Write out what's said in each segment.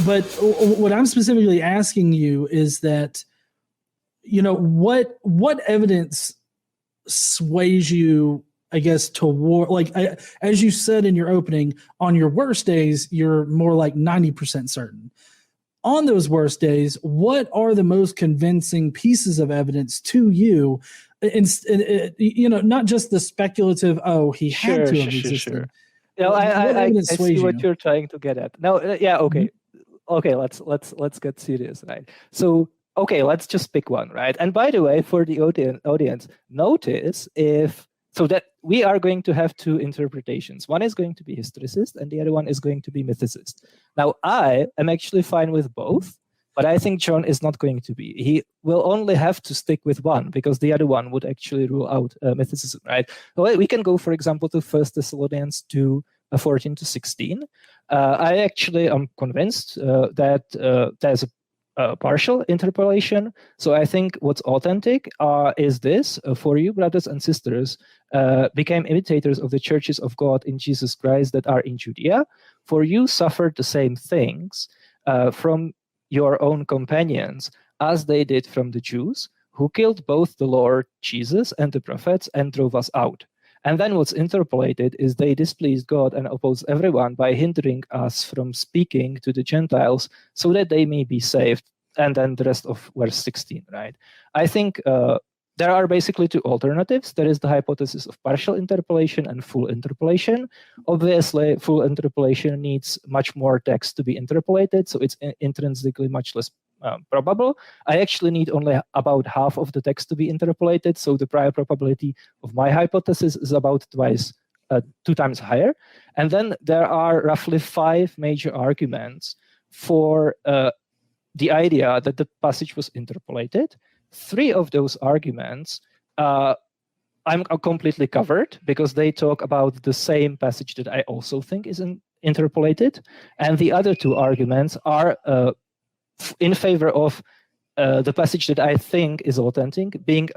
But what I'm specifically asking you is that, what evidence sways you, I guess, toward, like, as you said in your opening, on your worst days, you're more like 90% certain. On those worst days, what are the most convincing pieces of evidence to you? And not just the speculative, he had to have existed. Sure. I see what you're trying to get at. No, okay. Mm-hmm. Okay, let's get serious, right? So, okay, let's just pick one, right? And by the way, for the audience, notice that we are going to have two interpretations. One is going to be historicist, and the other one is going to be mythicist. Now, I am actually fine with both, but I think John is not going to be. He will only have to stick with one, because the other one would actually rule out mythicism, right? So we can go, for example, to 1 Thessalonians 2, 14 to 16. I actually am convinced that there's a partial interpolation. So I think what's authentic is this: for you, brothers and sisters, became imitators of the churches of God in Jesus Christ that are in Judea. For you suffered the same things from your own companions as they did from the Jews, who killed both the Lord Jesus and the prophets and drove us out. And then what's interpolated is they displeased God and opposed everyone by hindering us from speaking to the Gentiles so that they may be saved. And then the rest of verse 16, right? I think there are basically two alternatives. There is the hypothesis of partial interpolation and full interpolation. Obviously, full interpolation needs much more text to be interpolated, so it's intrinsically much less probable. I actually need only about half of the text to be interpolated, so the prior probability of my hypothesis is about 2 times higher. And then there are roughly 5 major arguments for the idea that the passage was interpolated. 3 of those arguments I'm completely covered, because they talk about the same passage that I also think is interpolated. And the other 2 arguments are in favor of the passage that I think is authentic being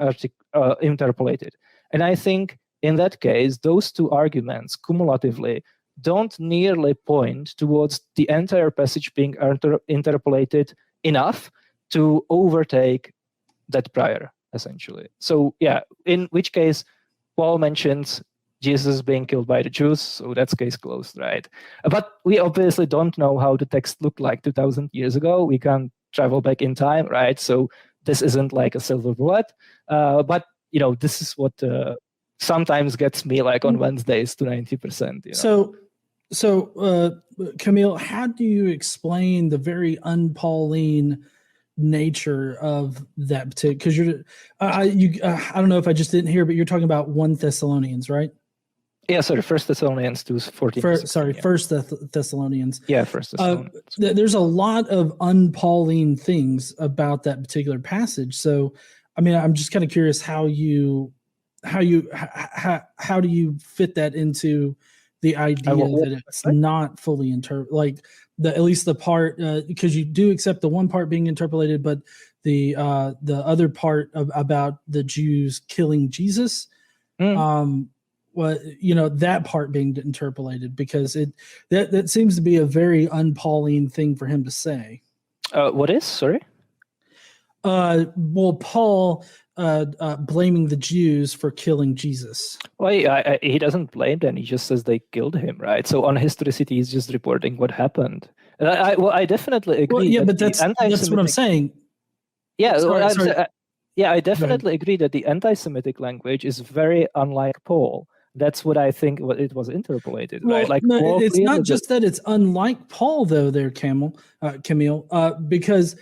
interpolated. And I think in that case, those 2 arguments cumulatively don't nearly point towards the entire passage being interpolated enough to overtake that prior, essentially. So yeah, in which case Paul mentions Jesus being killed by the Jews, so that's case closed, right? But we obviously don't know how the text looked like 2,000 years ago. We can't travel back in time, right? So this isn't like a silver bullet. But this is what sometimes gets me, like on Wednesdays, to 90%. So, Kamil, how do you explain the very un-Pauline nature of that particular? Because I don't know if I just didn't hear, but you're talking about 1 Thessalonians, right? Yeah, sorry, 1 Thessalonians 2:14. Sorry, 1 Thessalonians. Yeah, 1 Thessalonians. There's a lot of un-Pauline things about that particular passage. So, I mean, I'm just kind of curious how do you fit that into the idea that it's not fully at least the part, because you do accept the one part being interpolated, but the other part about the Jews killing Jesus, that part being interpolated, because that seems to be a very un-Pauline thing for him to say. What is? Sorry? Well, Paul blaming the Jews for killing Jesus. Well, he doesn't blame them. He just says they killed him, right? So on historicity, he's just reporting what happened. I definitely agree. Well, yeah, but that's what I'm saying. Yeah, sorry. I definitely agree that the anti-Semitic language is very unlike Paul. That's what I think it was interpolated, right? Like, no, it's not just that it's unlike Paul, though, there, Kamil, because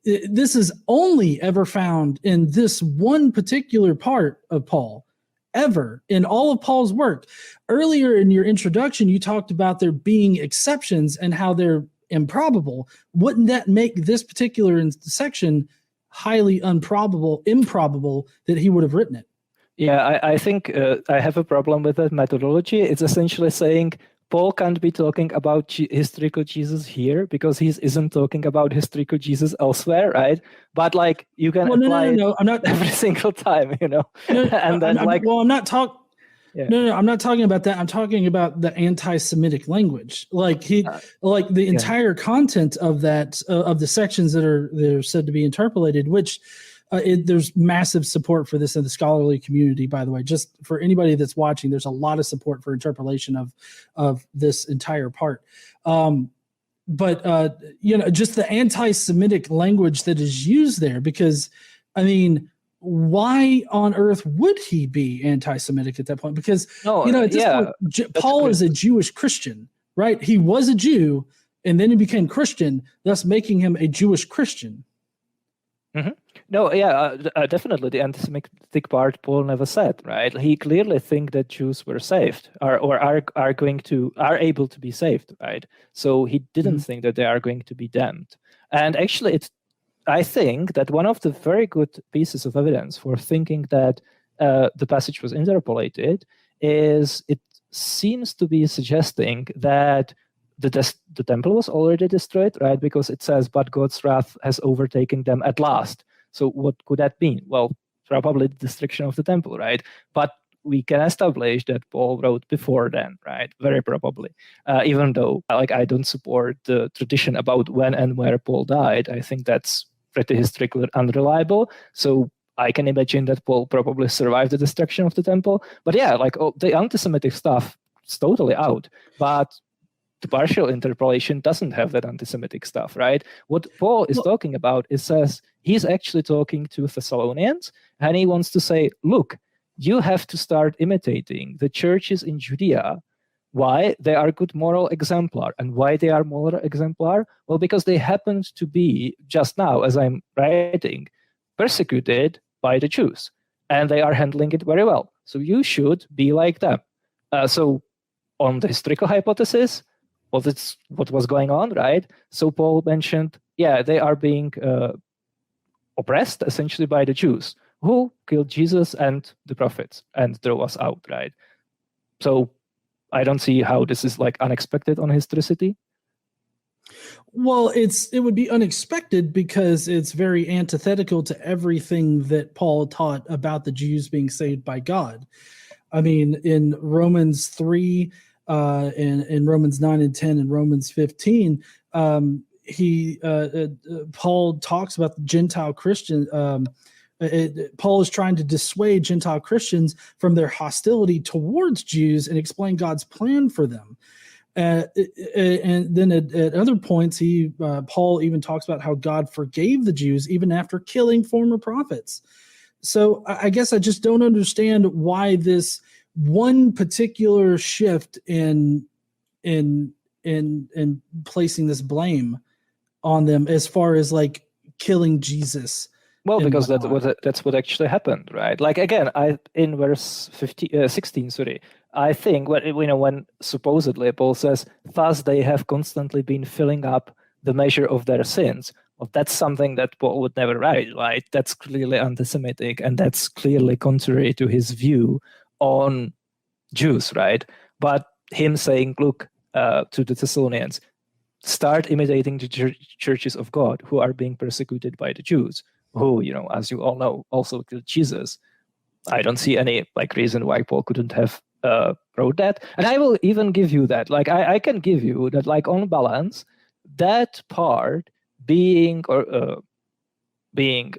this is only ever found in this one particular part of Paul, ever, in all of Paul's work. Earlier in your introduction, you talked about there being exceptions and how they're improbable. Wouldn't that make this particular section highly improbable that he would have written it? Yeah, I think I have a problem with that methodology. It's essentially saying Paul can't be talking about historical Jesus here because he isn't talking about historical Jesus elsewhere, right? But like you can apply no, I'm not every single time, No, and then I'm not talking. No, I'm not talking about that. I'm talking about the anti-Semitic language. Like the entire content of that of the sections that are said to be interpolated, which there's massive support for this in the scholarly community. By the way, just for anybody that's watching, there's a lot of support for interpolation of this entire part. But just the anti-Semitic language that is used there, because I mean, why on earth would he be anti-Semitic at that point? Because at this point, Paul is a Jewish Christian, right? He was a Jew, and then he became Christian, thus making him a Jewish Christian. Mm-hmm. No, definitely the anti-Semitic part Paul never said, right? He clearly think that Jews were saved or are able to be saved, right? So he didn't think that they are going to be damned. And actually, I think that one of the very good pieces of evidence for thinking that the passage was interpolated is it seems to be suggesting that the temple was already destroyed, right? Because it says, but God's wrath has overtaken them at last. So what could that mean? Well, probably the destruction of the temple, right? But we can establish that Paul wrote before then, right? Very probably. Even though I don't support the tradition about when and where Paul died, I think that's pretty historically unreliable. So I can imagine that Paul probably survived the destruction of the temple. But the anti-Semitic stuff is totally out. But the partial interpolation doesn't have that anti-Semitic stuff, right? What Paul is talking about says he's actually talking to Thessalonians, and he wants to say, look, you have to start imitating the churches in Judea. Why? They are good moral exemplar. And why they are moral exemplar? Well, because they happened to be, just now, as I'm writing, persecuted by the Jews. And they are handling it very well. So you should be like them. So on the historical hypothesis, what was going on, right? So Paul mentioned, they are being oppressed essentially by the Jews who killed Jesus and the prophets and throw us out, right? So I don't see how this is unexpected on historicity. Well, it would be unexpected because it's very antithetical to everything that Paul taught about the Jews being saved by God. I mean, in Romans 3, in Romans 9 and 10 and Romans 15, Paul talks about the Gentile Christian. Paul is trying to dissuade Gentile Christians from their hostility towards Jews and explain God's plan for them. And then at other points, Paul even talks about how God forgave the Jews even after killing former prophets. So I guess I just don't understand why this one particular shift in placing this blame on them as far as killing Jesus. Well, because that's what actually happened, right? Again, in verse 16, I think when supposedly Paul says, "Thus they have constantly been filling up the measure of their sins." Well, that's something that Paul would never write, right? That's clearly anti-Semitic, and that's clearly contrary to his view on Jews, right? But him saying, "Look, to the Thessalonians, start imitating the churches of God who are being persecuted by the Jews." Who, as you all know, also killed Jesus. I don't see any reason why Paul couldn't have wrote that. And I will even give you that. I can give you that, on balance, that part being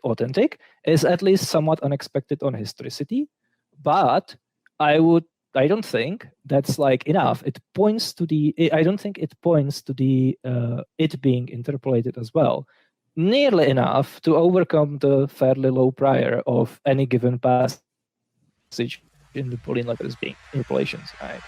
authentic is at least somewhat unexpected on historicity. But I don't think that's enough. It points to I don't think it points to it being interpolated as well. Nearly enough to overcome the fairly low prior of any given passage in the Pauline letters being interpolations, right?